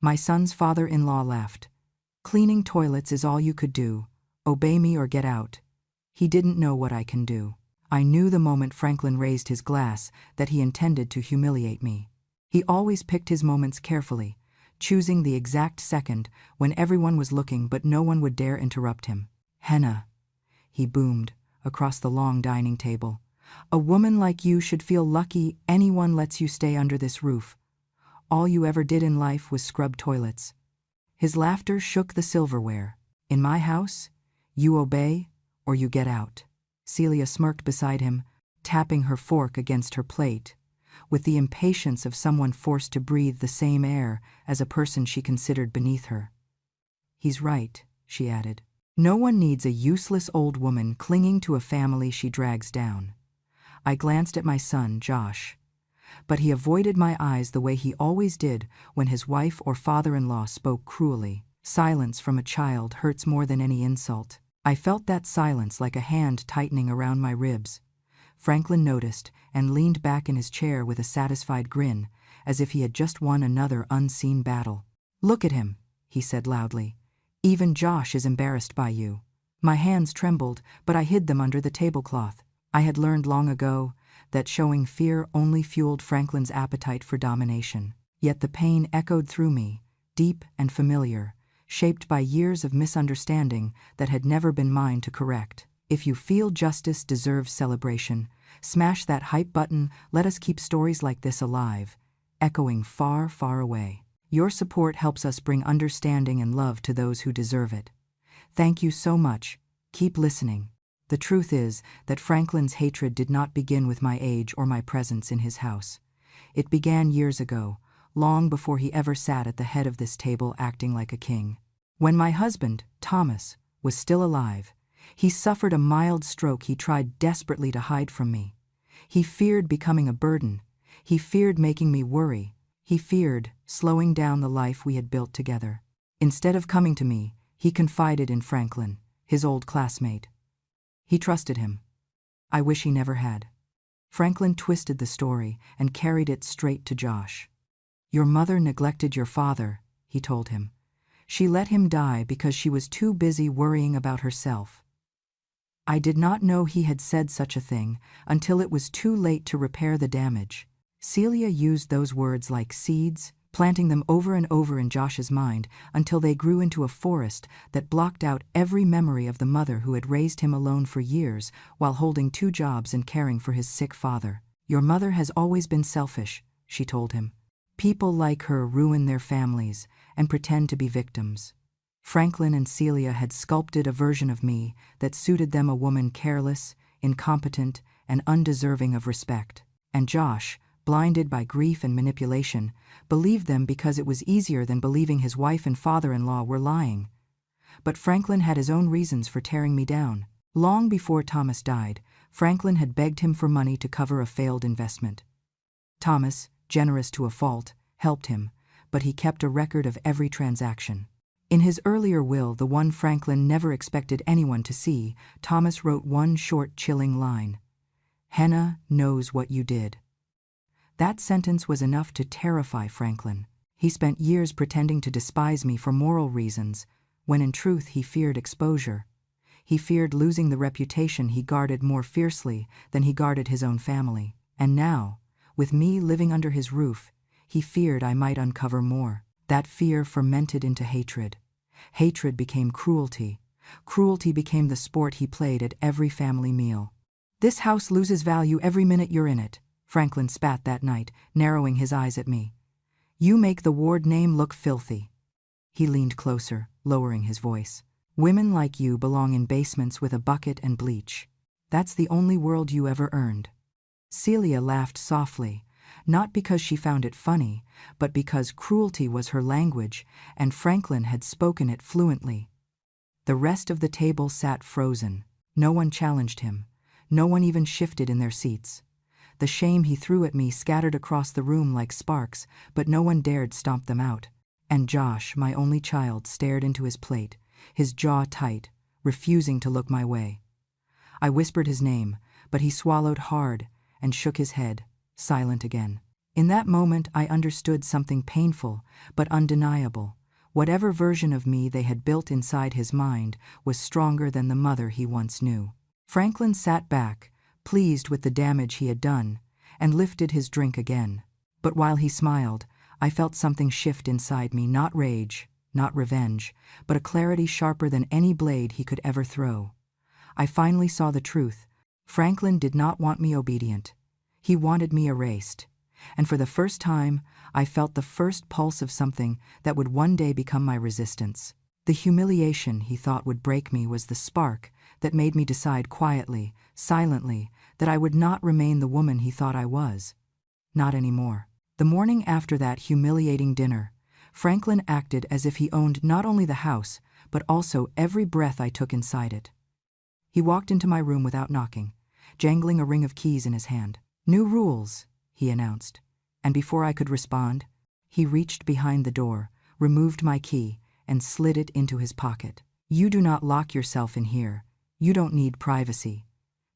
My son's father-in-law laughed. Cleaning toilets is all you could do. Obey me or get out. He didn't know what I can do. I knew the moment Franklin raised his glass that he intended to humiliate me. He always picked his moments carefully, choosing the exact second when everyone was looking but no one would dare interrupt him. "Henna," he boomed across the long dining table. "A woman like you should feel lucky anyone lets you stay under this roof. All you ever did in life was scrub toilets." His laughter shook the silverware. "In my house, you obey or you get out." Celia smirked beside him, tapping her fork against her plate, with the impatience of someone forced to breathe the same air as a person she considered beneath her. "He's right," she added. "No one needs a useless old woman clinging to a family she drags down." I glanced at my son, Josh, but he avoided my eyes the way he always did when his wife or father-in-law spoke cruelly. Silence from a child hurts more than any insult. I felt that silence like a hand tightening around my ribs. Franklin noticed and leaned back in his chair with a satisfied grin, as if he had just won another unseen battle. "Look at him," he said loudly. "Even Josh is embarrassed by you." My hands trembled, but I hid them under the tablecloth. I had learned long ago that showing fear only fueled Franklin's appetite for domination. Yet the pain echoed through me, deep and familiar, shaped by years of misunderstanding that had never been mine to correct. If you feel justice deserves celebration, smash that hype button. Let us keep stories like this alive, echoing far, far away. Your support helps us bring understanding and love to those who deserve it. Thank you so much. Keep listening. The truth is that Franklin's hatred did not begin with my age or my presence in his house. It began years ago, long before he ever sat at the head of this table acting like a king. When my husband, Thomas, was still alive, he suffered a mild stroke he tried desperately to hide from me. He feared becoming a burden. He feared making me worry. He feared slowing down the life we had built together. Instead of coming to me, he confided in Franklin, his old classmate. He trusted him. I wish he never had. Franklin twisted the story and carried it straight to Josh. "Your mother neglected your father," he told him. "She let him die because she was too busy worrying about herself." I did not know he had said such a thing until it was too late to repair the damage. Celia used those words like seeds, planting them over and over in Josh's mind until they grew into a forest that blocked out every memory of the mother who had raised him alone for years while holding 2 jobs and caring for his sick father. "Your mother has always been selfish," she told him. "People like her ruin their families and pretend to be victims." Franklin and Celia had sculpted a version of me that suited them, a woman careless, incompetent, and undeserving of respect. And Josh, blinded by grief and manipulation, believed them because it was easier than believing his wife and father-in-law were lying. But Franklin had his own reasons for tearing me down. Long before Thomas died, Franklin had begged him for money to cover a failed investment. Thomas, generous to a fault, helped him, but he kept a record of every transaction. In his earlier will, the one Franklin never expected anyone to see, Thomas wrote one short, chilling line: "Henna knows what you did." That sentence was enough to terrify Franklin. He spent years pretending to despise me for moral reasons, when in truth he feared exposure. He feared losing the reputation he guarded more fiercely than he guarded his own family. And now, with me living under his roof, he feared I might uncover more. That fear fermented into hatred. Hatred became cruelty. Cruelty became the sport he played at every family meal. "This house loses value every minute you're in it," Franklin spat that night, narrowing his eyes at me. "You make the ward name look filthy." He leaned closer, lowering his voice. "Women like you belong in basements with a bucket and bleach. That's the only world you ever earned." Celia laughed softly, not because she found it funny, but because cruelty was her language, and Franklin had spoken it fluently. The rest of the table sat frozen. No one challenged him. No one even shifted in their seats. The shame he threw at me scattered across the room like sparks, but no one dared stomp them out. And Josh, my only child, stared into his plate, his jaw tight, refusing to look my way. I whispered his name, but he swallowed hard and shook his head, silent again. In that moment I understood something painful but undeniable. Whatever version of me they had built inside his mind was stronger than the mother he once knew. Franklin sat back, pleased with the damage he had done, and lifted his drink again. But while he smiled, I felt something shift inside me, not rage, not revenge, but a clarity sharper than any blade he could ever throw. I finally saw the truth. Franklin did not want me obedient. He wanted me erased. And for the first time, I felt the first pulse of something that would one day become my resistance. The humiliation he thought would break me was the spark that made me decide quietly, silently, that I would not remain the woman he thought I was. Not anymore. The morning after that humiliating dinner, Franklin acted as if he owned not only the house, but also every breath I took inside it. He walked into my room without knocking, jangling a ring of keys in his hand. "New rules," he announced, and before I could respond, he reached behind the door, removed my key, and slid it into his pocket. "You do not lock yourself in here. You don't need privacy.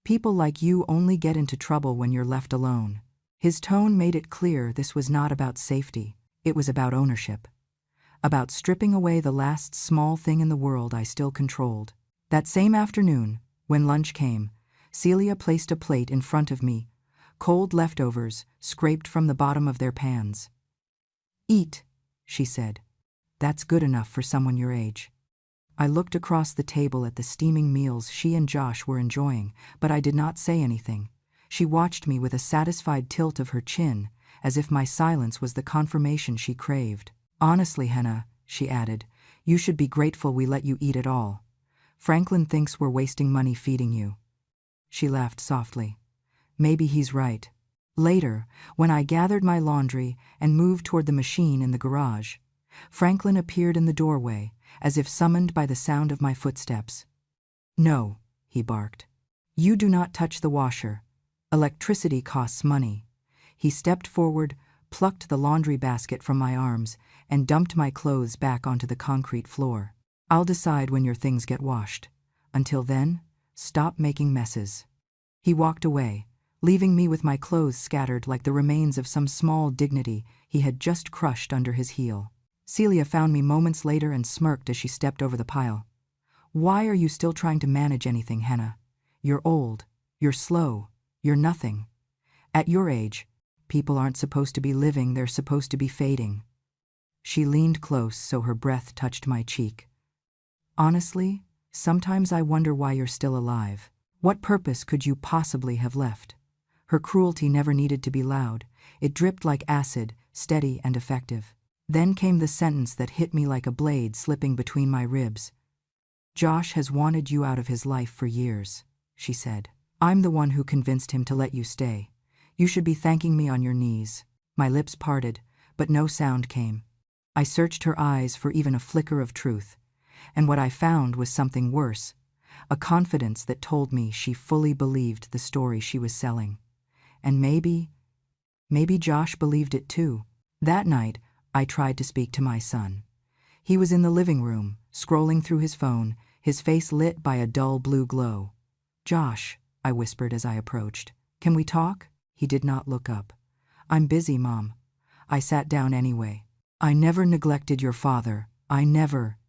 People like you only get into trouble when you're left alone." His tone made it clear this was not about safety. It was about ownership. About stripping away the last small thing in the world I still controlled. That same afternoon, when lunch came, Celia placed a plate in front of me, cold leftovers scraped from the bottom of their pans. "Eat," she said. "That's good enough for someone your age." I looked across the table at the steaming meals she and Josh were enjoying, but I did not say anything. She watched me with a satisfied tilt of her chin, as if my silence was the confirmation she craved. "Honestly, Henna," she added, "you should be grateful we let you eat at all. Franklin thinks we're wasting money feeding you." She laughed softly. "Maybe he's right." Later, when I gathered my laundry and moved toward the machine in the garage, Franklin appeared in the doorway, as if summoned by the sound of my footsteps. "No," he barked. "You do not touch the washer. Electricity costs money." He stepped forward, plucked the laundry basket from my arms, and dumped my clothes back onto the concrete floor. "I'll decide when your things get washed. Until then, stop making messes." He walked away, leaving me with my clothes scattered like the remains of some small dignity he had just crushed under his heel. Celia found me moments later and smirked as she stepped over the pile. "Why are you still trying to manage anything, Henna? You're old, you're slow, you're nothing. At your age, people aren't supposed to be living, they're supposed to be fading." She leaned close so her breath touched my cheek. "Honestly, sometimes I wonder why you're still alive. What purpose could you possibly have left?" Her cruelty never needed to be loud. It dripped like acid, steady and effective. Then came the sentence that hit me like a blade slipping between my ribs. "Josh has wanted you out of his life for years," she said. "I'm the one who convinced him to let you stay. You should be thanking me on your knees." My lips parted, but no sound came. I searched her eyes for even a flicker of truth, and what I found was something worse, a confidence that told me she fully believed the story she was selling. And maybe Josh believed it too. That night, I tried to speak to my son. He was in the living room, scrolling through his phone, his face lit by a dull blue glow. "Josh," I whispered as I approached, "can we talk?" He did not look up. "I'm busy, Mom." I sat down anyway. "I never neglected your father. I never."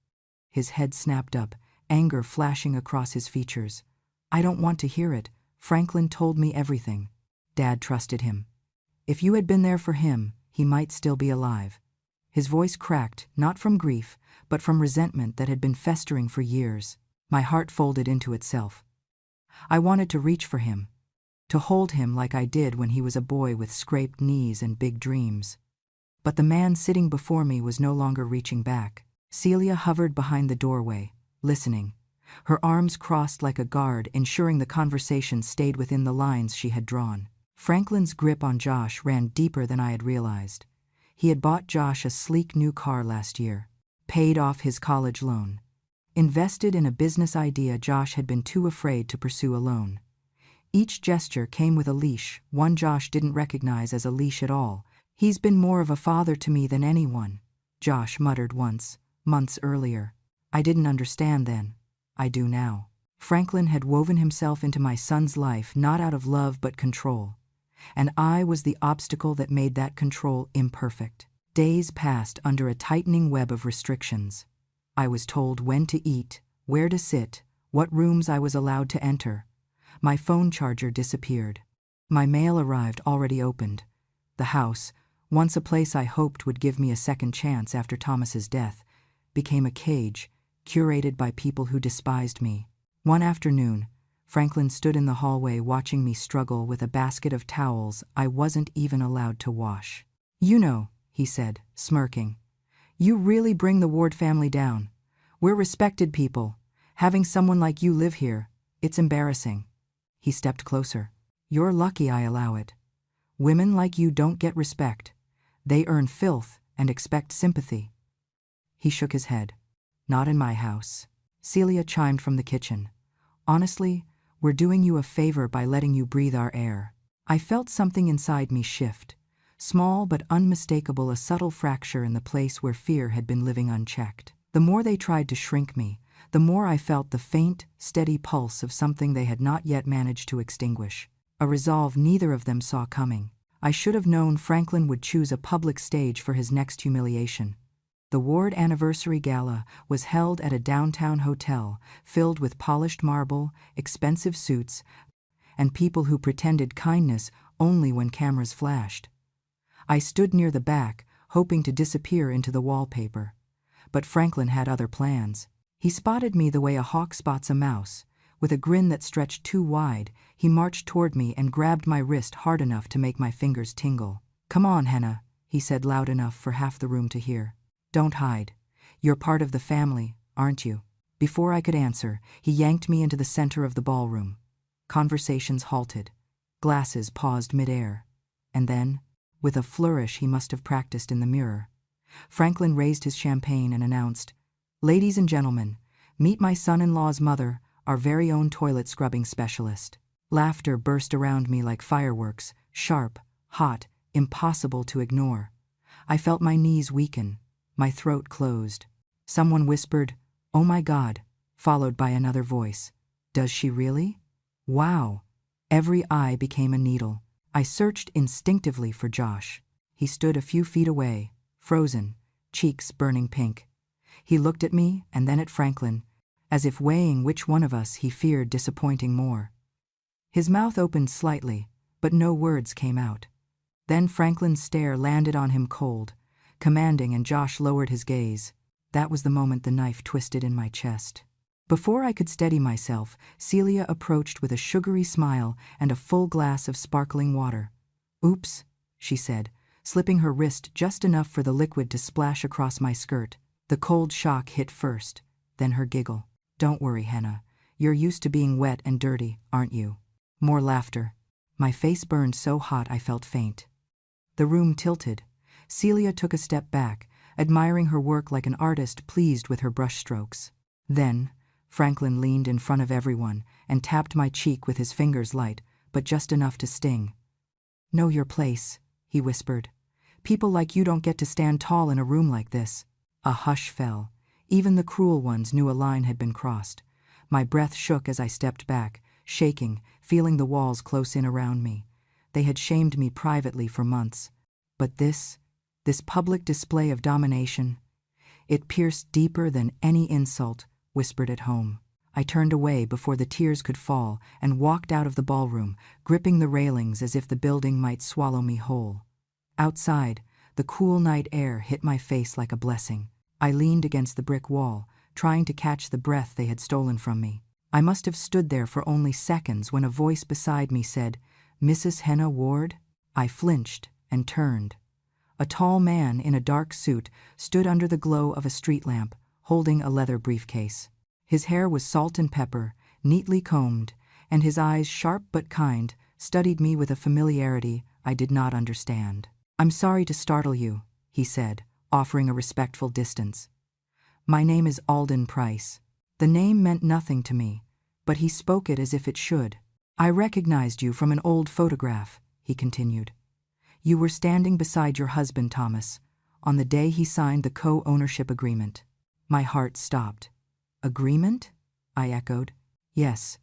His head snapped up, anger flashing across his features. "I don't want to hear it. Franklin told me everything. Dad trusted him. If you had been there for him, he might still be alive." His voice cracked, not from grief, but from resentment that had been festering for years. My heart folded into itself. I wanted to reach for him, to hold him like I did when he was a boy with scraped knees and big dreams. But the man sitting before me was no longer reaching back. Celia hovered behind the doorway, listening, her arms crossed like a guard, ensuring the conversation stayed within the lines she had drawn. Franklin's grip on Josh ran deeper than I had realized. He had bought Josh a sleek new car last year, paid off his college loan, invested in a business idea Josh had been too afraid to pursue alone. Each gesture came with a leash, one Josh didn't recognize as a leash at all. "He's been more of a father to me than anyone," Josh muttered once, months earlier. I didn't understand then. I do now. Franklin had woven himself into my son's life not out of love but control. and I was the obstacle that made that control imperfect. Days passed under a tightening web of restrictions. I was told when to eat, where to sit, what rooms I was allowed to enter. My phone charger disappeared. My mail arrived already opened. The house, once a place I hoped would give me a second chance after Thomas's death, became a cage, curated by people who despised me. One afternoon, Franklin stood in the hallway watching me struggle with a basket of towels I wasn't even allowed to wash. "You know," he said, smirking, "you really bring the Ward family down. We're respected people. Having someone like you live here, it's embarrassing." He stepped closer. "You're lucky I allow it. Women like you don't get respect. They earn filth and expect sympathy." He shook his head. "Not in my house." Celia chimed from the kitchen. "Honestly, we're doing you a favor by letting you breathe our air." I felt something inside me shift. Small but unmistakable, a subtle fracture in the place where fear had been living unchecked. The more they tried to shrink me, the more I felt the faint, steady pulse of something they had not yet managed to extinguish. A resolve neither of them saw coming. I should have known Franklin would choose a public stage for his next humiliation. The Ward Anniversary Gala was held at a downtown hotel filled with polished marble, expensive suits, and people who pretended kindness only when cameras flashed. I stood near the back, hoping to disappear into the wallpaper. But Franklin had other plans. He spotted me the way a hawk spots a mouse. With a grin that stretched too wide, he marched toward me and grabbed my wrist hard enough to make my fingers tingle. "Come on, Henna," he said loud enough for half the room to hear. "Don't hide. You're part of the family, aren't you?" Before I could answer, he yanked me into the center of the ballroom. Conversations halted. Glasses paused midair. And then, with a flourish he must have practiced in the mirror, Franklin raised his champagne and announced, "Ladies and gentlemen, meet my son-in-law's mother, our very own toilet scrubbing specialist." Laughter burst around me like fireworks, sharp, hot, impossible to ignore. I felt my knees weaken, my throat closed. Someone whispered, "Oh my God," followed by another voice, "Does she really?" Wow! Every eye became a needle. I searched instinctively for Josh. He stood a few feet away, frozen, cheeks burning pink. He looked at me and then at Franklin, as if weighing which one of us he feared disappointing more. His mouth opened slightly, but no words came out. Then Franklin's stare landed on him cold, commanding, and Josh lowered his gaze. That was the moment the knife twisted in my chest. Before I could steady myself, Celia approached with a sugary smile and a full glass of sparkling water. "Oops," she said, slipping her wrist just enough for the liquid to splash across my skirt. The cold shock hit first, then her giggle. "Don't worry, Henna. You're used to being wet and dirty, aren't you?" More laughter. My face burned so hot I felt faint. The room tilted. Celia took a step back, admiring her work like an artist pleased with her brushstrokes. Then, Franklin leaned in front of everyone and tapped my cheek with his fingers, light, but just enough to sting. "Know your place," he whispered. "People like you don't get to stand tall in a room like this." A hush fell. Even the cruel ones knew a line had been crossed. My breath shook as I stepped back, shaking, feeling the walls close in around me. They had shamed me privately for months. But this public display of domination, it pierced deeper than any insult whispered at home. I turned away before the tears could fall and walked out of the ballroom, gripping the railings as if the building might swallow me whole. Outside, the cool night air hit my face like a blessing. I leaned against the brick wall, trying to catch the breath they had stolen from me. I must have stood there for only seconds when a voice beside me said, "Mrs. Henna Ward?" I flinched and turned. A tall man in a dark suit stood under the glow of a street lamp, holding a leather briefcase. His hair was salt and pepper, neatly combed, and his eyes, sharp but kind, studied me with a familiarity I did not understand. "I'm sorry to startle you," he said, offering a respectful distance. "My name is Alden Price." The name meant nothing to me, but he spoke it as if it should. "I recognized you from an old photograph," he continued. "You were standing beside your husband, Thomas, on the day he signed the co-ownership agreement." My heart stopped. "Agreement?" I echoed. "Yes.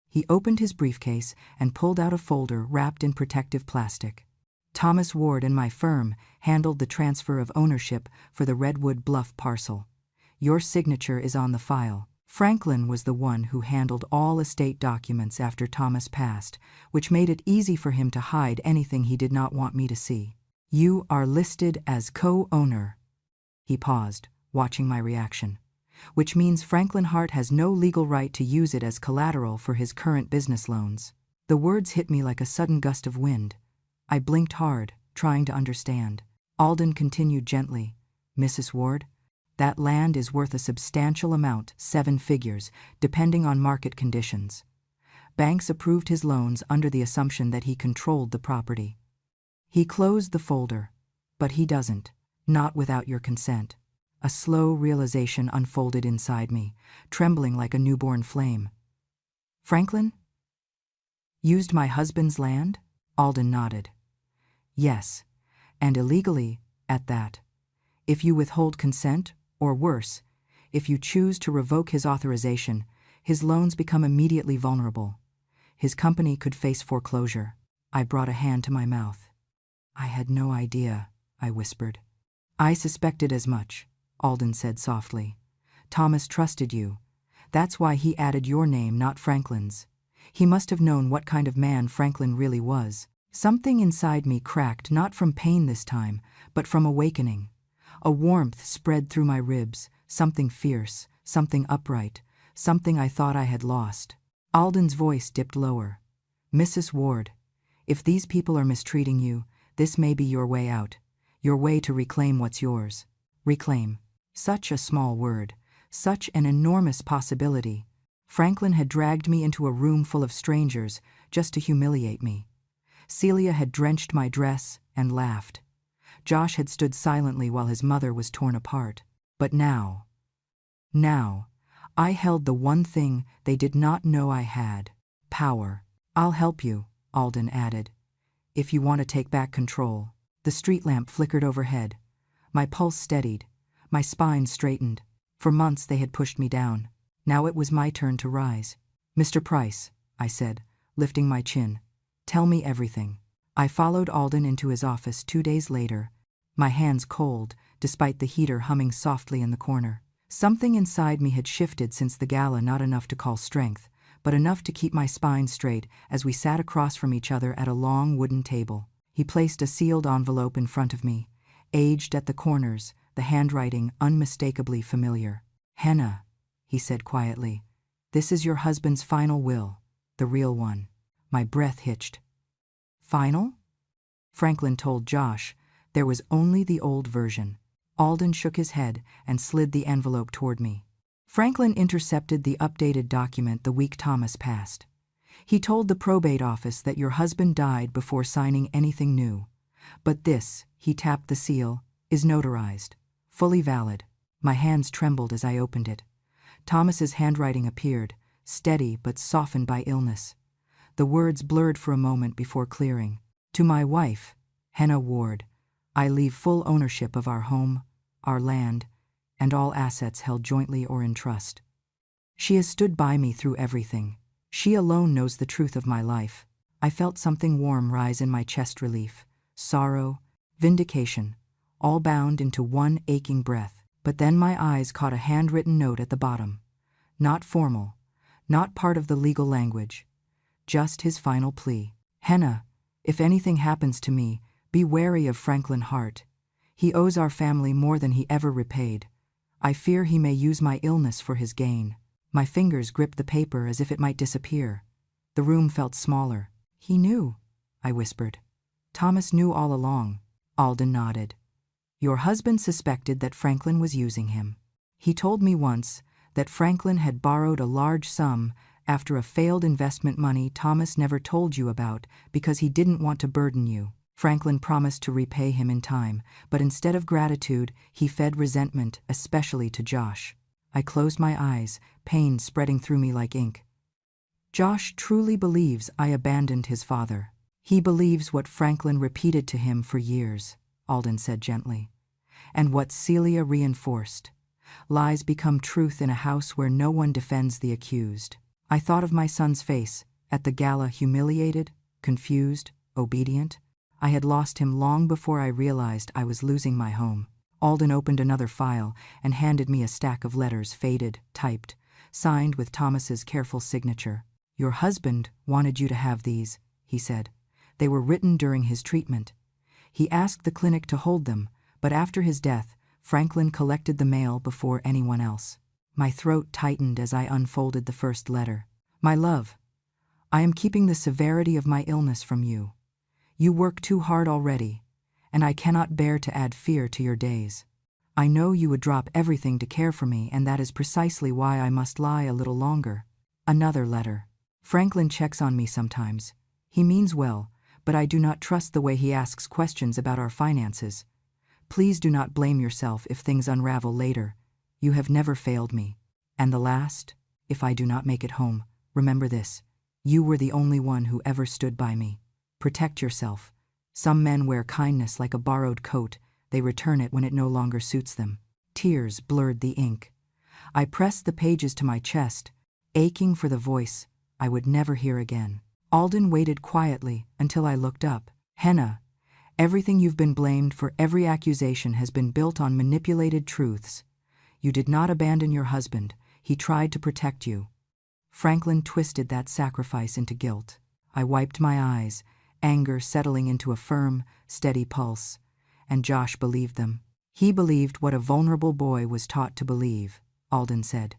He opened his briefcase and pulled out a folder wrapped in protective plastic. Thomas Ward and my firm handled the transfer of ownership for the Redwood Bluff parcel. Your signature is on the file. Franklin was the one who handled all estate documents after Thomas passed, which made it easy for him to hide anything he did not want me to see. You are listed as co-owner. He paused, watching my reaction. Which means Franklin Hart has no legal right to use it as collateral for his current business loans. The words hit me like a sudden gust of wind. I blinked hard, trying to understand. Alden continued gently, Mrs. Ward, that land is worth a substantial amount, 7 figures, depending on market conditions. Banks approved his loans under the assumption that he controlled the property. He closed the folder, but he doesn't, not without your consent. A slow realization unfolded inside me, trembling like a newborn flame. Franklin? Used my husband's land? Alden nodded. Yes, and illegally, at that. If you withhold consent, or worse, if you choose to revoke his authorization, his loans become immediately vulnerable. His company could face foreclosure. I brought a hand to my mouth. I had no idea, I whispered. I suspected as much, Alden said softly. Thomas trusted you. That's why he added your name, not Franklin's. He must have known what kind of man Franklin really was. Something inside me cracked, not from pain this time, but from awakening. A warmth spread through my ribs, something fierce, something upright, something I thought I had lost. Alden's voice dipped lower. Mrs. Ward, if these people are mistreating you, this may be your way out, your way to reclaim what's yours. Reclaim. Such a small word, such an enormous possibility. Franklin had dragged me into a room full of strangers just to humiliate me. Celia had drenched my dress and laughed. Josh had stood silently while his mother was torn apart. But now, I held the one thing they did not know I had. Power. I'll help you, Alden added, if you want to take back control. The street lamp flickered overhead. My pulse steadied. My spine straightened. For months they had pushed me down. Now it was my turn to rise. Mr. Price, I said, lifting my chin. Tell me everything. I followed Alden into his office 2 days later, my hands cold, despite the heater humming softly in the corner. Something inside me had shifted since the gala, not enough to call strength, but enough to keep my spine straight as we sat across from each other at a long wooden table. He placed a sealed envelope in front of me, aged at the corners, the handwriting unmistakably familiar. Henna, he said quietly, this is your husband's final will, the real one. My breath hitched. Final? Franklin told Josh. There was only the old version. Alden shook his head and slid the envelope toward me. Franklin intercepted the updated document the week Thomas passed. He told the probate office that your husband died before signing anything new. But this, he tapped the seal, is notarized, fully valid. My hands trembled as I opened it. Thomas's handwriting appeared, steady but softened by illness. The words blurred for a moment before clearing. To my wife, Henna Ward, I leave full ownership of our home, our land, and all assets held jointly or in trust. She has stood by me through everything. She alone knows the truth of my life. I felt something warm rise in my chest, relief, sorrow, vindication, all bound into one aching breath. But then my eyes caught a handwritten note at the bottom. Not formal, not part of the legal language. Just his final plea. Henna, if anything happens to me, be wary of Franklin Hart. He owes our family more than he ever repaid. I fear he may use my illness for his gain. My fingers gripped the paper as if it might disappear. The room felt smaller. He knew, I whispered. Thomas knew all along. Alden nodded. Your husband suspected that Franklin was using him. He told me once that Franklin had borrowed a large sum after a failed investment money Thomas never told you about because he didn't want to burden you. Franklin promised to repay him in time, but instead of gratitude, he fed resentment, especially to Josh. I closed my eyes, pain spreading through me like ink. Josh truly believes I abandoned his father. He believes what Franklin repeated to him for years, Alden said gently, and what Celia reinforced. Lies become truth in a house where no one defends the accused. I thought of my son's face, at the gala, humiliated, confused, obedient. I had lost him long before I realized I was losing my home. Alden opened another file and handed me a stack of letters, faded, typed, signed with Thomas's careful signature. "Your husband wanted you to have these," he said. "They were written during his treatment. He asked the clinic to hold them, but after his death, Franklin collected the mail before anyone else." My throat tightened as I unfolded the first letter. "My love, I am keeping the severity of my illness from you. You work too hard already, and I cannot bear to add fear to your days. I know you would drop everything to care for me, and that is precisely why I must lie a little longer." Another letter. "Franklin checks on me sometimes. He means well, but I do not trust the way he asks questions about our finances. Please do not blame yourself if things unravel later. You have never failed me." And the last, "If I do not make it home, remember this. You were the only one who ever stood by me. Protect yourself. Some men wear kindness like a borrowed coat. They return it when it no longer suits them." Tears blurred the ink. I pressed the pages to my chest, aching for the voice I would never hear again. Alden waited quietly until I looked up. "Henna, everything you've been blamed for, every accusation has been built on manipulated truths. You did not abandon your husband. He tried to protect you. Franklin twisted that sacrifice into guilt." I wiped my eyes, anger settling into a firm, steady pulse. "And Josh believed them. He believed what a vulnerable boy was taught to believe," Alden said.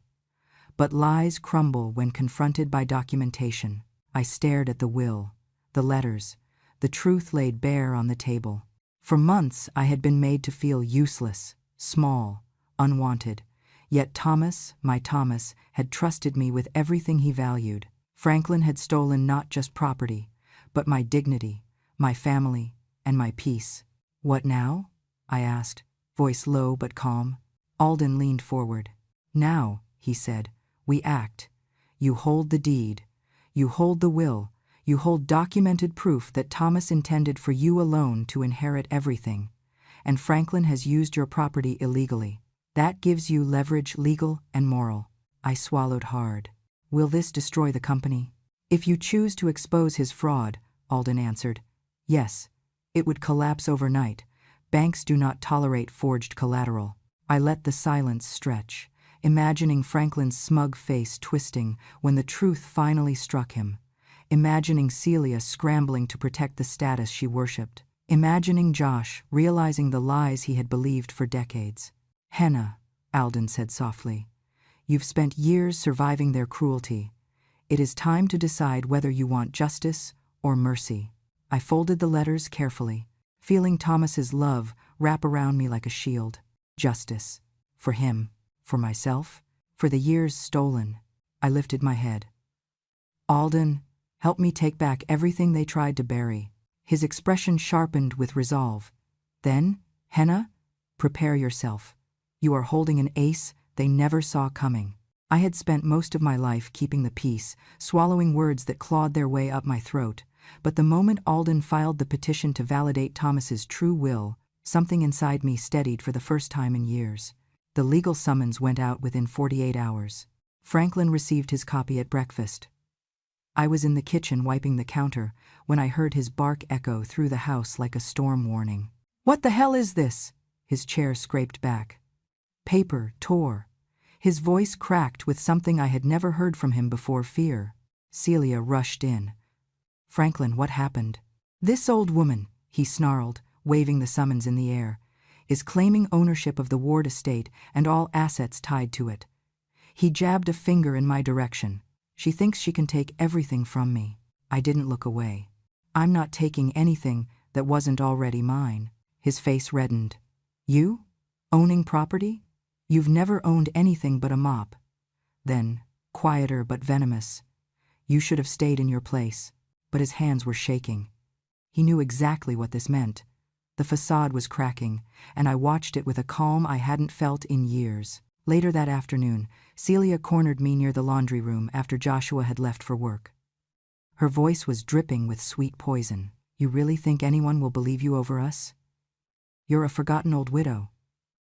"But lies crumble when confronted by documentation." I stared at the will, the letters, the truth laid bare on the table. For months I had been made to feel useless, small, unwanted. Yet Thomas, my Thomas, had trusted me with everything he valued. Franklin had stolen not just property, but my dignity, my family, and my peace. "What now?" I asked, voice low but calm. Alden leaned forward. "Now," he said, "we act. You hold the deed. You hold the will. You hold documented proof that Thomas intended for you alone to inherit everything. And Franklin has used your property illegally. That gives you leverage, legal and moral." I swallowed hard. "Will this destroy the company?" "If you choose to expose his fraud," Alden answered, "yes, it would collapse overnight. Banks do not tolerate forged collateral." I let the silence stretch, imagining Franklin's smug face twisting when the truth finally struck him, imagining Celia scrambling to protect the status she worshipped, imagining Josh realizing the lies he had believed for decades. "Henna," Alden said softly, "you've spent years surviving their cruelty. It is time to decide whether you want justice or mercy." I folded the letters carefully, feeling Thomas's love wrap around me like a shield. Justice. For him. For myself. For the years stolen. I lifted my head. "Alden, help me take back everything they tried to bury." His expression sharpened with resolve. "Then, Henna, prepare yourself. You are holding an ace they never saw coming." I had spent most of my life keeping the peace, swallowing words that clawed their way up my throat, but the moment Alden filed the petition to validate Thomas's true will, something inside me steadied for the first time in years. The legal summons went out within 48 hours. Franklin received his copy at breakfast. I was in the kitchen wiping the counter when I heard his bark echo through the house like a storm warning. "What the hell is this?" His chair scraped back. Paper tore. His voice cracked with something I had never heard from him before: fear. Celia rushed in. "Franklin, what happened?" "This old woman," he snarled, waving the summons in the air, "is claiming ownership of the Ward estate and all assets tied to it." He jabbed a finger in my direction. "She thinks she can take everything from me." I didn't look away. "I'm not taking anything that wasn't already mine." His face reddened. "You? Owning property? You've never owned anything but a mop." Then, quieter but venomous, "You should have stayed in your place." But his hands were shaking. He knew exactly what this meant. The facade was cracking, and I watched it with a calm I hadn't felt in years. Later that afternoon, Celia cornered me near the laundry room after Joshua had left for work. Her voice was dripping with sweet poison. "You really think anyone will believe you over us? You're a forgotten old widow.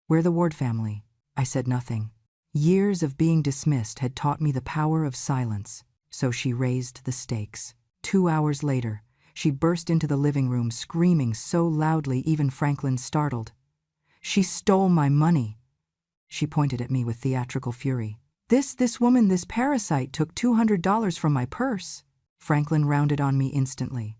We're the Ward family." I said nothing. Years of being dismissed had taught me the power of silence. so she raised the stakes. 2 hours later, she burst into the living room screaming so loudly even Franklin startled. "She stole my money!" She pointed at me with theatrical fury. This woman, this parasite, took $200 from my purse." Franklin rounded on me instantly.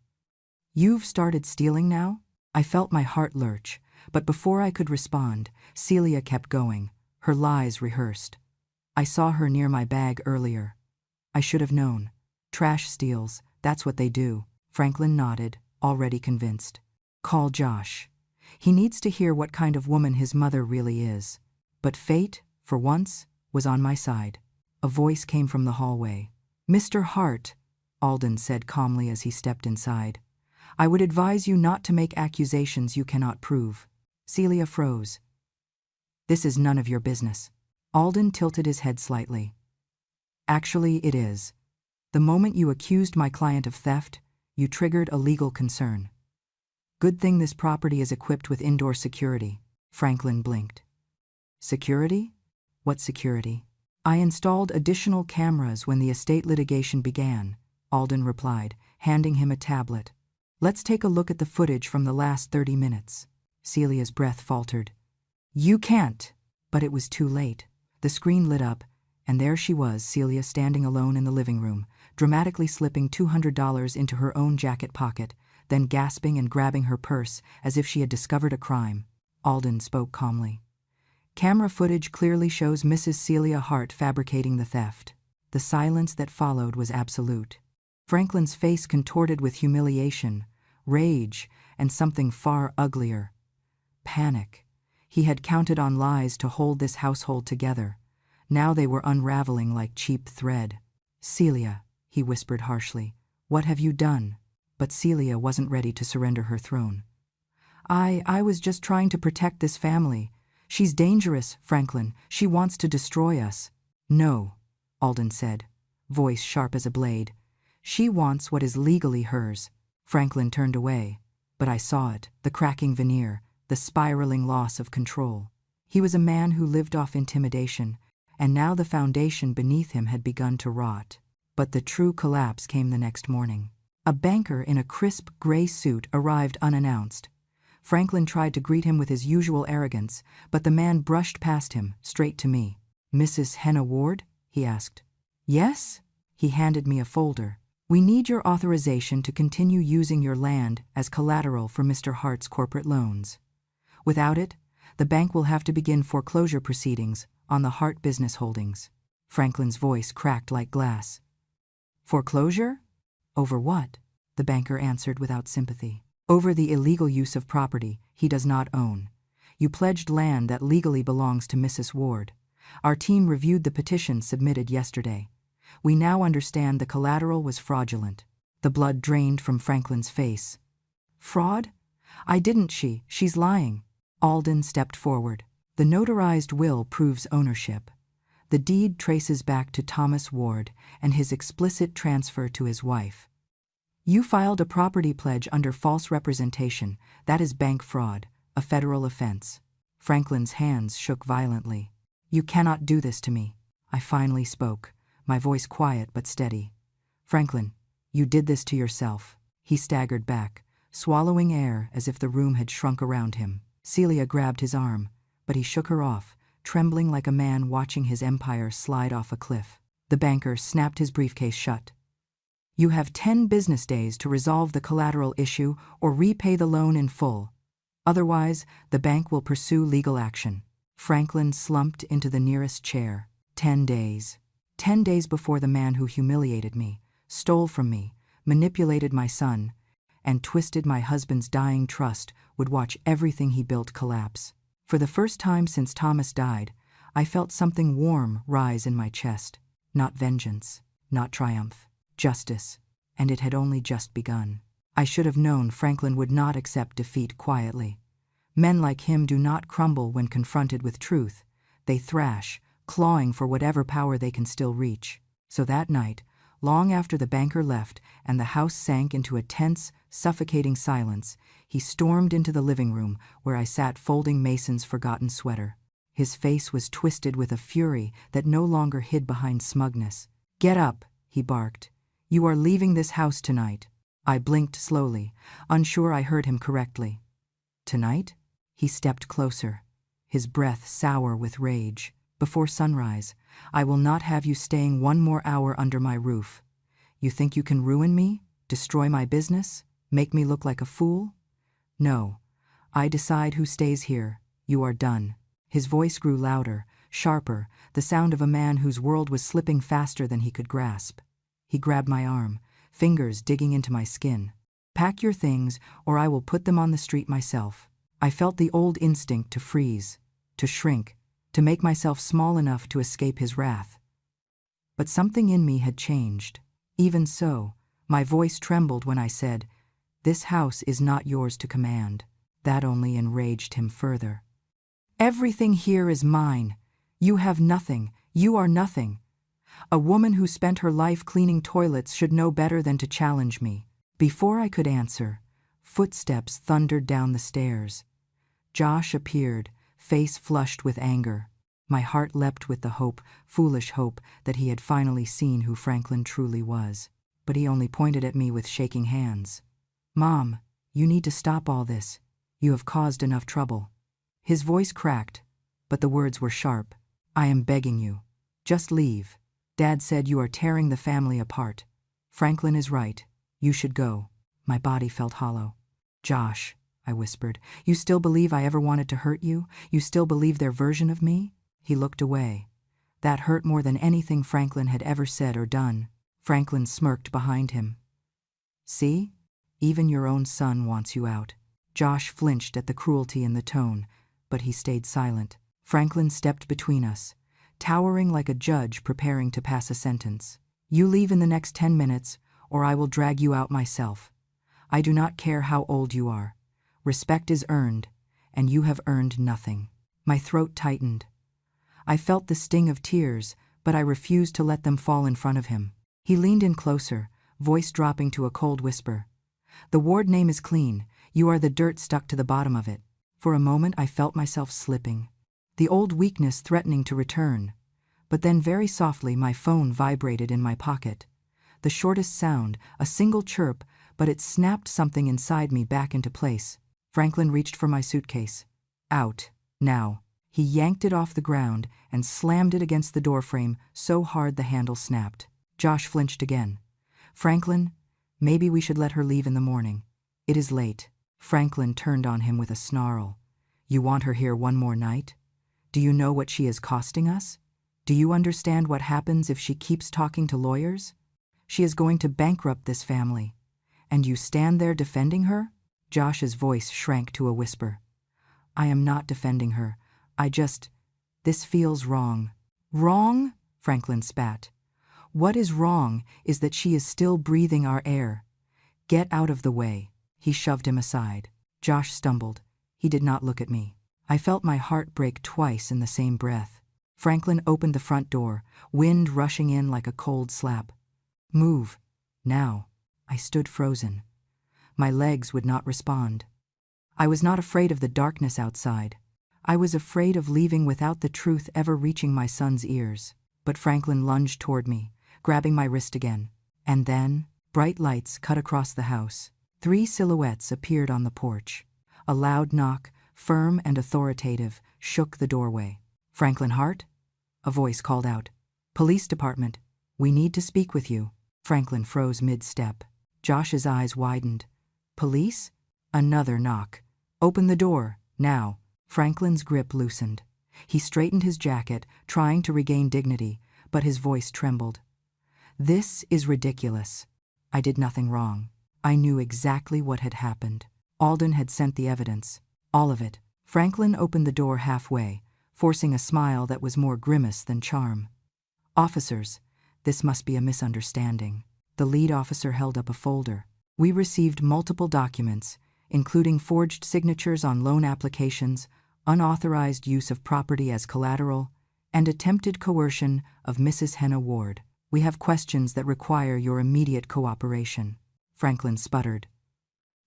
"You've started stealing now?" I felt my heart lurch, but before I could respond, Celia kept going, her lies rehearsed. "I saw her near my bag earlier. I should have known. Trash steals, that's what they do." Franklin nodded, already convinced. "Call Josh. He needs to hear what kind of woman his mother really is." But fate, for once, was on my side. A voice came from the hallway. "Mr. Hart," Alden said calmly as he stepped inside, "I would advise you not to make accusations you cannot prove." Celia froze. "This is none of your business." Alden tilted his head slightly. "Actually, it is. The moment you accused my client of theft, you triggered a legal concern. Good thing this property is equipped with indoor security." Franklin blinked. "Security? What security?" "I installed additional cameras when the estate litigation began," Alden replied, handing him a tablet. "Let's take a look at the footage from the last 30 minutes. Celia's breath faltered. "You can't!" But it was too late. The screen lit up, and there she was, Celia standing alone in the living room, dramatically slipping $200 into her own jacket pocket, then gasping and grabbing her purse as if she had discovered a crime. Alden spoke calmly. "Camera footage clearly shows Mrs. Celia Hart fabricating the theft." The silence that followed was absolute. Franklin's face contorted with humiliation, rage, and something far uglier. Panic. He had counted on lies to hold this household together. Now they were unraveling like cheap thread. "Celia," he whispered harshly, "what have you done?" But Celia wasn't ready to surrender her throne. I was just trying to protect this family. She's dangerous, Franklin. She wants to destroy us." "No," Alden said, voice sharp as a blade. "She wants what is legally hers." Franklin turned away, but I saw it, the cracking veneer, the spiraling loss of control. He was a man who lived off intimidation, and now the foundation beneath him had begun to rot. But the true collapse came the next morning. A banker in a crisp gray suit arrived unannounced. Franklin tried to greet him with his usual arrogance, but the man brushed past him, straight to me. "Mrs. Henna Ward?" he asked. "Yes?" He handed me a folder. "We need your authorization to continue using your land as collateral for Mr. Hart's corporate loans. Without it, the bank will have to begin foreclosure proceedings on the Hart business holdings." Franklin's voice cracked like glass. "Foreclosure? Over what?" the banker answered without sympathy. "Over the illegal use of property he does not own. You pledged land that legally belongs to Mrs. Ward. Our team reviewed the petition submitted yesterday. We now understand the collateral was fraudulent." The blood drained from Franklin's face. "Fraud? I didn't. She's lying." Alden stepped forward. "The notarized will proves ownership. The deed traces back to Thomas Ward and his explicit transfer to his wife. You filed a property pledge under false representation. That is bank fraud, a federal offense." Franklin's hands shook violently. "You cannot do this to me." I finally spoke, my voice quiet but steady. "Franklin, you did this to yourself." He staggered back, swallowing air as if the room had shrunk around him. Celia grabbed his arm, but he shook her off, trembling like a man watching his empire slide off a cliff. The banker snapped his briefcase shut. "You have 10 business days to resolve the collateral issue or repay the loan in full. Otherwise, the bank will pursue legal action." Franklin slumped into the nearest chair. 10 days. 10 days before the man who humiliated me, stole from me, manipulated my son, and twisted my husband's dying trust would watch everything he built collapse. For the first time since Thomas died, I felt something warm rise in my chest. Not vengeance, not triumph. Justice, and it had only just begun. I should have known Franklin would not accept defeat quietly. Men like him do not crumble when confronted with truth. They thrash, clawing for whatever power they can still reach. So that night, long after the banker left and the house sank into a tense, suffocating silence, he stormed into the living room where I sat folding Mason's forgotten sweater. His face was twisted with a fury that no longer hid behind smugness. "Get up," he barked. "You are leaving this house tonight." I blinked slowly, unsure I heard him correctly. "Tonight?" He stepped closer, his breath sour with rage. "Before sunrise. I will not have you staying one more hour under my roof. You think you can ruin me? Destroy my business? Make me look like a fool? No. I decide who stays here. You are done." His voice grew louder, sharper, the sound of a man whose world was slipping faster than he could grasp. He grabbed my arm, fingers digging into my skin. "Pack your things, or I will put them on the street myself." I felt the old instinct to freeze, to shrink, to make myself small enough to escape his wrath. But something in me had changed. Even so, my voice trembled when I said, "This house is not yours to command." That only enraged him further. "Everything here is mine. You have nothing. You are nothing." A woman who spent her life cleaning toilets should know better than to challenge me. Before I could answer, footsteps thundered down the stairs. Josh appeared, face flushed with anger. My heart leapt with the hope, foolish hope, that he had finally seen who Franklin truly was. But he only pointed at me with shaking hands. "Mom, you need to stop all this. You have caused enough trouble." His voice cracked, but the words were sharp. "I am begging you. Just leave. Dad said you are tearing the family apart. Franklin is right. You should go." My body felt hollow. "Josh," I whispered, "you still believe I ever wanted to hurt you? You still believe their version of me?" He looked away. That hurt more than anything Franklin had ever said or done. Franklin smirked behind him. "See? Even your own son wants you out." Josh flinched at the cruelty in the tone, but he stayed silent. Franklin stepped between us, towering like a judge preparing to pass a sentence. "You leave in the next 10 minutes, or I will drag you out myself. I do not care how old you are. Respect is earned, and you have earned nothing." My throat tightened. I felt the sting of tears, but I refused to let them fall in front of him. He leaned in closer, voice dropping to a cold whisper. "The ward name is clean. You are the dirt stuck to the bottom of it." For a moment I felt myself slipping, the old weakness threatening to return. But then very softly my phone vibrated in my pocket. The shortest sound, a single chirp, but it snapped something inside me back into place. Franklin reached for my suitcase. "Out, now." He yanked it off the ground and slammed it against the doorframe so hard the handle snapped. Josh flinched again. "Franklin, maybe we should let her leave in the morning. It is late." Franklin turned on him with a snarl. "You want her here one more night? Do you know what she is costing us? Do you understand what happens if she keeps talking to lawyers? She is going to bankrupt this family. And you stand there defending her?" Josh's voice shrank to a whisper. "I am not defending her. This feels wrong." "Wrong?" Franklin spat. "What is wrong is that she is still breathing our air. Get out of the way." He shoved him aside. Josh stumbled. He did not look at me. I felt my heart break twice in the same breath. Franklin opened the front door, wind rushing in like a cold slap. "Move. Now." I stood frozen. My legs would not respond. I was not afraid of the darkness outside. I was afraid of leaving without the truth ever reaching my son's ears. But Franklin lunged toward me, grabbing my wrist again. And then, bright lights cut across the house. 3 silhouettes appeared on the porch. A loud knock, firm and authoritative, shook the doorway. "Franklin Hart?" A voice called out. "Police department. We need to speak with you." Franklin froze mid-step. Josh's eyes widened. "Police?" Another knock. "Open the door, now." Franklin's grip loosened. He straightened his jacket, trying to regain dignity, but his voice trembled. "This is ridiculous. I did nothing wrong. I knew exactly what had happened. Alden had sent the evidence. All of it." Franklin opened the door halfway, forcing a smile that was more grimace than charm. "Officers, this must be a misunderstanding." The lead officer held up a folder. "We received multiple documents, including forged signatures on loan applications, unauthorized use of property as collateral, and attempted coercion of Mrs. Henna Ward. We have questions that require your immediate cooperation." Franklin sputtered.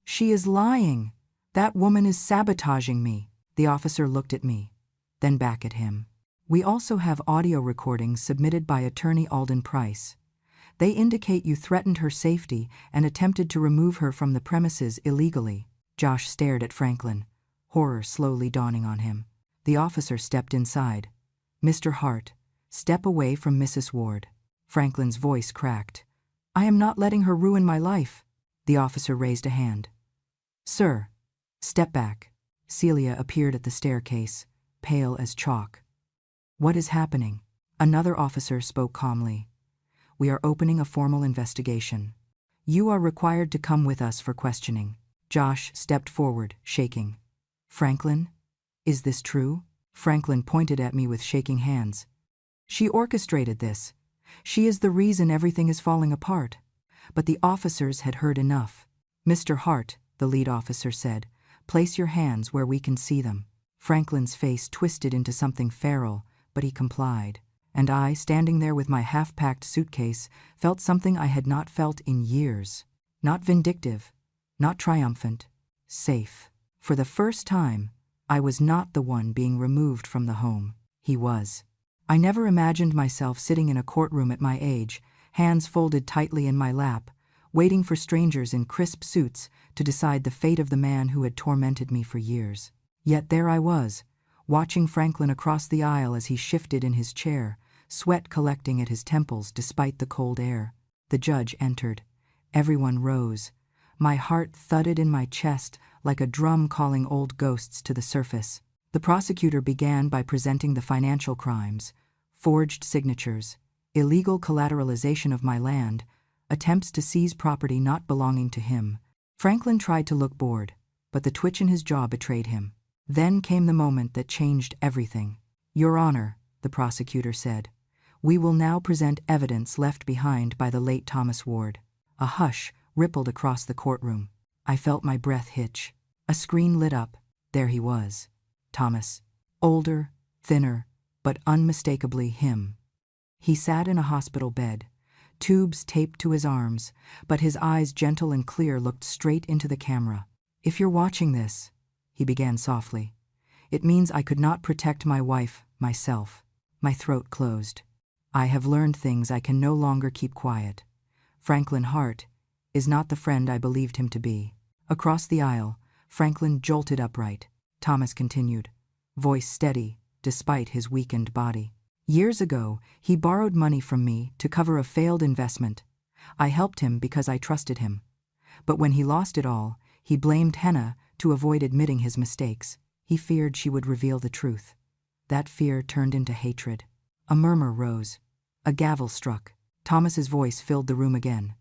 "She is lying. That woman is sabotaging me." The officer looked at me, then back at him. "We also have audio recordings submitted by attorney Alden Price. They indicate you threatened her safety and attempted to remove her from the premises illegally. Josh stared at Franklin, horror slowly dawning on him. The officer stepped inside. Mr. Hart, step away from Mrs. Ward. Franklin's voice cracked. I am not letting her ruin my life. The officer raised a hand. Sir, step back. Celia appeared at the staircase, pale as chalk. What is happening? Another officer spoke calmly. We are opening a formal investigation. You are required to come with us for questioning. Josh stepped forward, shaking. Franklin, is this true? Franklin pointed at me with shaking hands. She orchestrated this. She is the reason everything is falling apart. But the officers had heard enough. Mr. Hart, the lead officer said, place your hands where we can see them. Franklin's face twisted into something feral, but he complied. And I, standing there with my half-packed suitcase, felt something I had not felt in years. Not vindictive, not triumphant, safe. For the first time, I was not the one being removed from the home. He was. I never imagined myself sitting in a courtroom at my age, hands folded tightly in my lap, waiting for strangers in crisp suits to decide the fate of the man who had tormented me for years. Yet there I was, watching Franklin across the aisle as he shifted in his chair, sweat collecting at his temples despite the cold air. The judge entered. Everyone rose. My heart thudded in my chest like a drum calling old ghosts to the surface. The prosecutor began by presenting the financial crimes, forged signatures, illegal collateralization of my land, attempts to seize property not belonging to him. Franklin tried to look bored, but the twitch in his jaw betrayed him. Then came the moment that changed everything. Your Honor, the prosecutor said, we will now present evidence left behind by the late Thomas Ward. A hush rippled across the courtroom. I felt my breath hitch. A screen lit up. There he was. Thomas. Older, thinner, but unmistakably him. He sat in a hospital bed, tubes taped to his arms, but his eyes, gentle and clear, looked straight into the camera. If you're watching this, he began softly, it means I could not protect my wife, myself. My throat closed. I have learned things I can no longer keep quiet. Franklin Hart is not the friend I believed him to be. Across the aisle, Franklin jolted upright. Thomas continued, voice steady, despite his weakened body. Years ago, he borrowed money from me to cover a failed investment. I helped him because I trusted him. But when he lost it all, he blamed Henna to avoid admitting his mistakes. He feared she would reveal the truth. That fear turned into hatred. A murmur rose. A gavel struck. Thomas's voice filled the room again.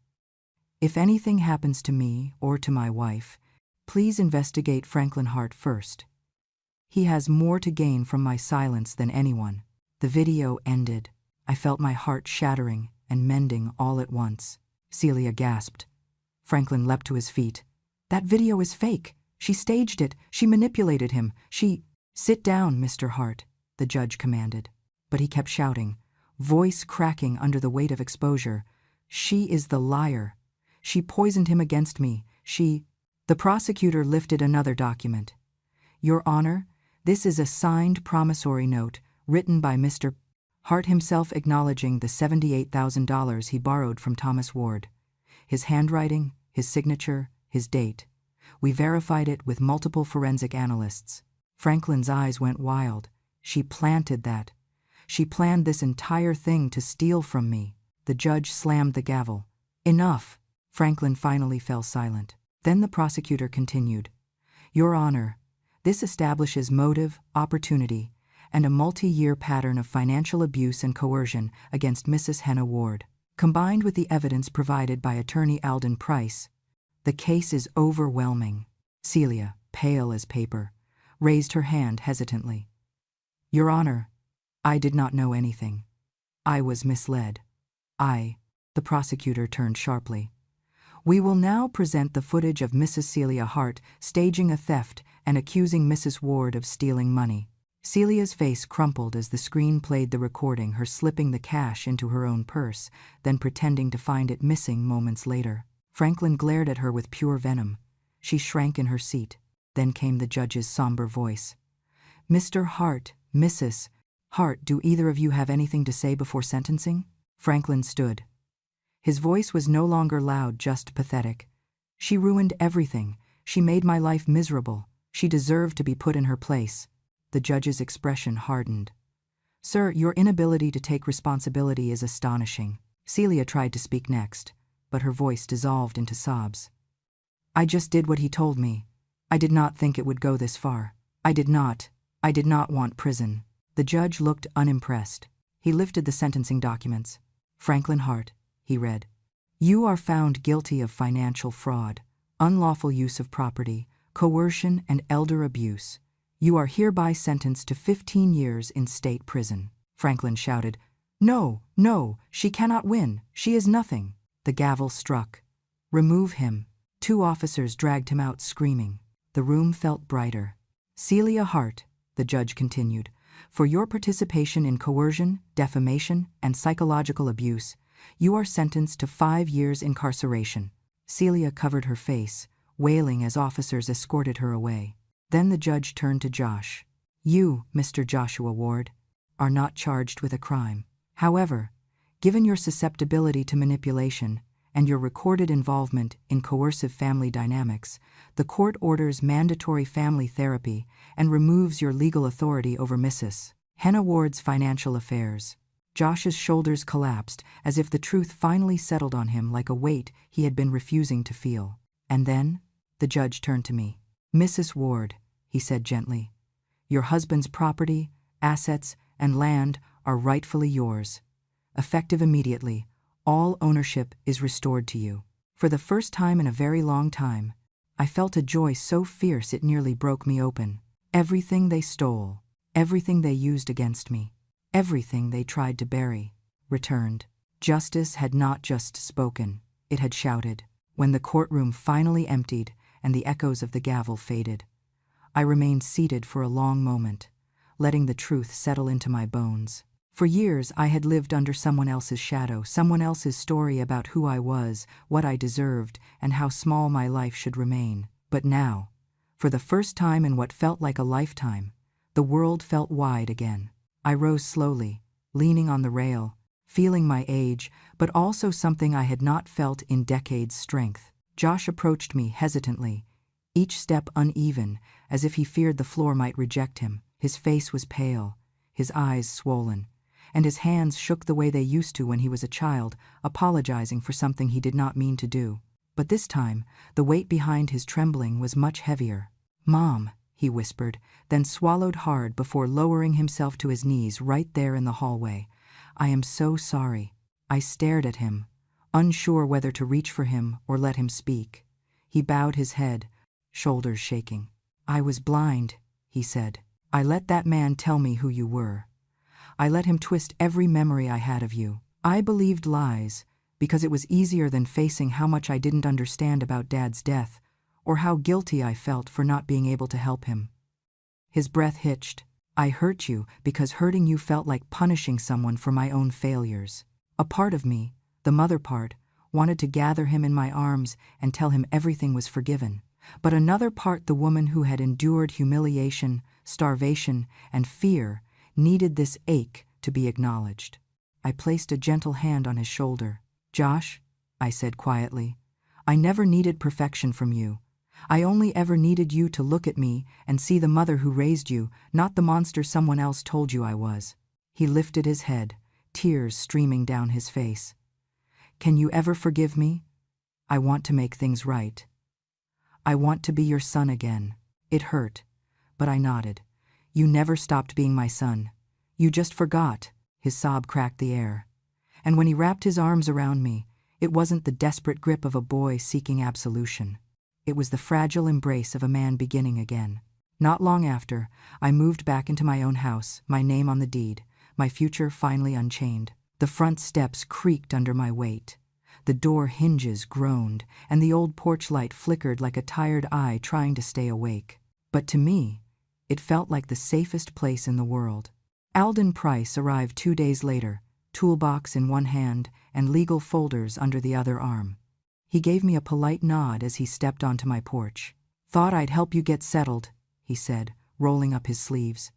If anything happens to me or to my wife, please investigate Franklin Hart first. He has more to gain from my silence than anyone. The video ended. I felt my heart shattering and mending all at once. Celia gasped. Franklin leapt to his feet. That video is fake. She staged it. She manipulated him. Sit down, Mr. Hart, the judge commanded. But he kept shouting, voice cracking under the weight of exposure. She is the liar. She poisoned him against me. The prosecutor lifted another document. Your Honor, this is a signed promissory note written by Mr. Hart himself acknowledging the $78,000 he borrowed from Thomas Ward. His handwriting, his signature, his date. We verified it with multiple forensic analysts. Franklin's eyes went wild. She planted that. She planned this entire thing to steal from me. The judge slammed the gavel. Enough. Franklin finally fell silent. Then the prosecutor continued. Your Honor, this establishes motive, opportunity, and a multi-year pattern of financial abuse and coercion against Mrs. Henna Ward. Combined with the evidence provided by attorney Alden Price, the case is overwhelming. Celia, pale as paper, raised her hand hesitantly. Your Honor, I did not know anything. I was misled. The prosecutor turned sharply. We will now present the footage of Mrs. Celia Hart staging a theft and accusing Mrs. Ward of stealing money. Celia's face crumpled as the screen played the recording, her slipping the cash into her own purse, then pretending to find it missing moments later. Franklin glared at her with pure venom. She shrank in her seat. Then came the judge's somber voice. Mr. Hart, Mrs. Hart, do either of you have anything to say before sentencing? Franklin stood. His voice was no longer loud, just pathetic. She ruined everything. She made my life miserable. She deserved to be put in her place. The judge's expression hardened. Sir, your inability to take responsibility is astonishing. Celia tried to speak next, but her voice dissolved into sobs. I just did what he told me. I did not think it would go this far. I did not want prison. The judge looked unimpressed. He lifted the sentencing documents. Franklin Hart, he read. You are found guilty of financial fraud, unlawful use of property, coercion, and elder abuse. You are hereby sentenced to 15 years in state prison. Franklin shouted, No, no, she cannot win. She is nothing. The gavel struck. Remove him. 2 officers dragged him out screaming. The room felt brighter. Celia Hart, the judge continued, for your participation in coercion, defamation, and psychological abuse, you are sentenced to 5 years incarceration. Celia covered her face, wailing as officers escorted her away. Then the judge turned to Josh. You, Mr. Joshua Ward, are not charged with a crime. However, given your susceptibility to manipulation and your recorded involvement in coercive family dynamics, the court orders mandatory family therapy and removes your legal authority over Mrs. Henna Ward's financial affairs. Josh's shoulders collapsed as if the truth finally settled on him like a weight he had been refusing to feel. And then, the judge turned to me. Mrs. Ward, he said gently, your husband's property, assets, and land are rightfully yours. Effective immediately, all ownership is restored to you. For the first time in a very long time, I felt a joy so fierce it nearly broke me open. Everything they stole, everything they used against me, everything they tried to bury, returned. Justice had not just spoken, it had shouted. When the courtroom finally emptied and the echoes of the gavel faded, I remained seated for a long moment, letting the truth settle into my bones. For years I had lived under someone else's shadow, someone else's story about who I was, what I deserved, and how small my life should remain. But now, for the first time in what felt like a lifetime, the world felt wide again. I rose slowly, leaning on the rail, feeling my age, but also something I had not felt in decades' strength. Josh approached me hesitantly, each step uneven, as if he feared the floor might reject him. His face was pale, his eyes swollen, and his hands shook the way they used to when he was a child, apologizing for something he did not mean to do. But this time, the weight behind his trembling was much heavier. Mom, he whispered, then swallowed hard before lowering himself to his knees right there in the hallway. I am so sorry. I stared at him, unsure whether to reach for him or let him speak. He bowed his head, shoulders shaking. I was blind, he said. I let that man tell me who you were. I let him twist every memory I had of you. I believed lies because it was easier than facing how much I didn't understand about Dad's death or how guilty I felt for not being able to help him. His breath hitched. I hurt you because hurting you felt like punishing someone for my own failures. A part of me, the mother part, wanted to gather him in my arms and tell him everything was forgiven. But another part, the woman who had endured humiliation, starvation, and fear, needed this ache to be acknowledged. I placed a gentle hand on his shoulder. Josh, I said quietly, I never needed perfection from you. I only ever needed you to look at me and see the mother who raised you, not the monster someone else told you I was. He lifted his head, tears streaming down his face. Can you ever forgive me? I want to make things right. I want to be your son again. It hurt, but I nodded. You never stopped being my son. You just forgot. His sob cracked the air. And when he wrapped his arms around me, it wasn't the desperate grip of a boy seeking absolution. It was the fragile embrace of a man beginning again. Not long after, I moved back into my own house, my name on the deed, my future finally unchained. The front steps creaked under my weight. The door hinges groaned, and the old porch light flickered like a tired eye trying to stay awake. But to me, it felt like the safest place in the world. Alden Price arrived 2 days later, toolbox in one hand and legal folders under the other arm. He gave me a polite nod as he stepped onto my porch. Thought I'd help you get settled, he said, rolling up his sleeves.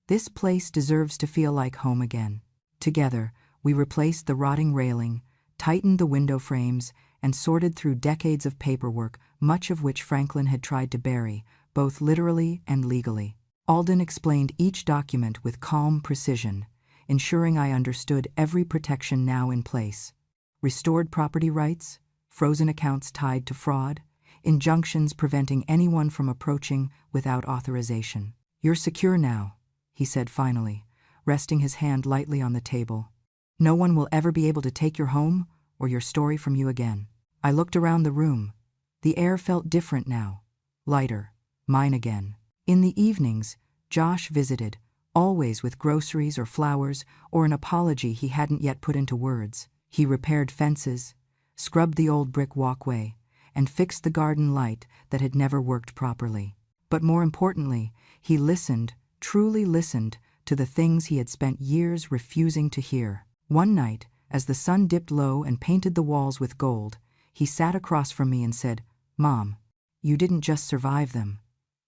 This place deserves to feel like home again. Together, we replaced the rotting railing, tightened the window frames, and sorted through decades of paperwork, much of which Franklin had tried to bury, both literally and legally. Alden explained each document with calm precision, ensuring I understood every protection now in place. Restored property rights, frozen accounts tied to fraud, injunctions preventing anyone from approaching without authorization. "You're secure now," he said finally, resting his hand lightly on the table. "No one will ever be able to take your home or your story from you again." I looked around the room. The air felt different now, lighter, mine again. In the evenings, Josh visited, always with groceries or flowers or an apology he hadn't yet put into words. He repaired fences, scrubbed the old brick walkway, and fixed the garden light that had never worked properly. But more importantly, he listened, truly listened, to the things he had spent years refusing to hear. One night, as the sun dipped low and painted the walls with gold, he sat across from me and said, "Mom, you didn't just survive them.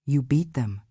You beat them."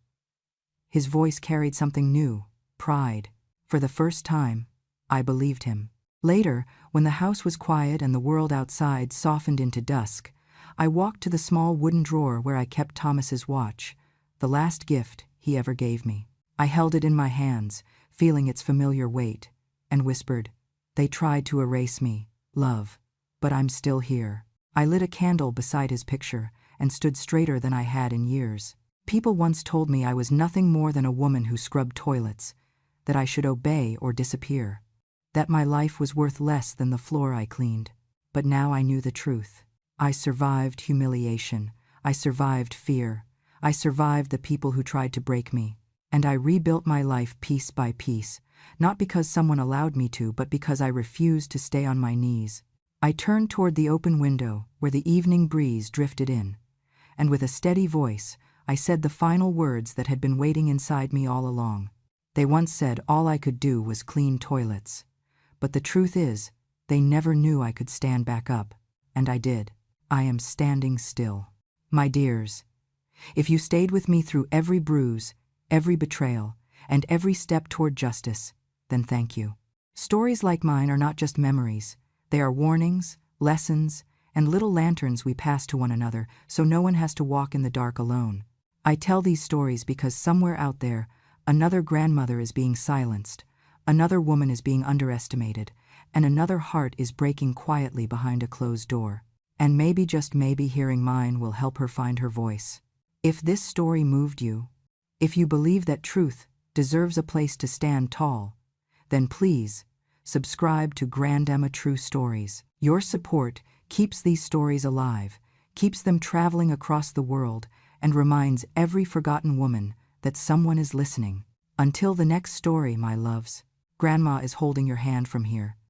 His voice carried something new, pride. For the first time, I believed him. Later, when the house was quiet and the world outside softened into dusk, I walked to the small wooden drawer where I kept Thomas's watch, the last gift he ever gave me. I held it in my hands, feeling its familiar weight, and whispered, "They tried to erase me, love, but I'm still here." I lit a candle beside his picture and stood straighter than I had in years. People once told me I was nothing more than a woman who scrubbed toilets, that I should obey or disappear, that my life was worth less than the floor I cleaned. But now I knew the truth. I survived humiliation. I survived fear. I survived the people who tried to break me. And I rebuilt my life piece by piece, not because someone allowed me to, but because I refused to stay on my knees. I turned toward the open window where the evening breeze drifted in, and with a steady voice, I said the final words that had been waiting inside me all along. They once said all I could do was clean toilets. But the truth is, they never knew I could stand back up, and I did. I am standing still. My dears, if you stayed with me through every bruise, every betrayal, and every step toward justice, then thank you. Stories like mine are not just memories. They are warnings, lessons, and little lanterns we pass to one another so no one has to walk in the dark alone. I tell these stories because somewhere out there, another grandmother is being silenced, another woman is being underestimated, and another heart is breaking quietly behind a closed door. And maybe, just maybe, hearing mine will help her find her voice. If this story moved you, if you believe that truth deserves a place to stand tall, then please subscribe to Grandemma True Stories. Your support keeps these stories alive, keeps them traveling across the world, and reminds every forgotten woman that someone is listening. Until the next story, my loves, Grandma is holding your hand from here.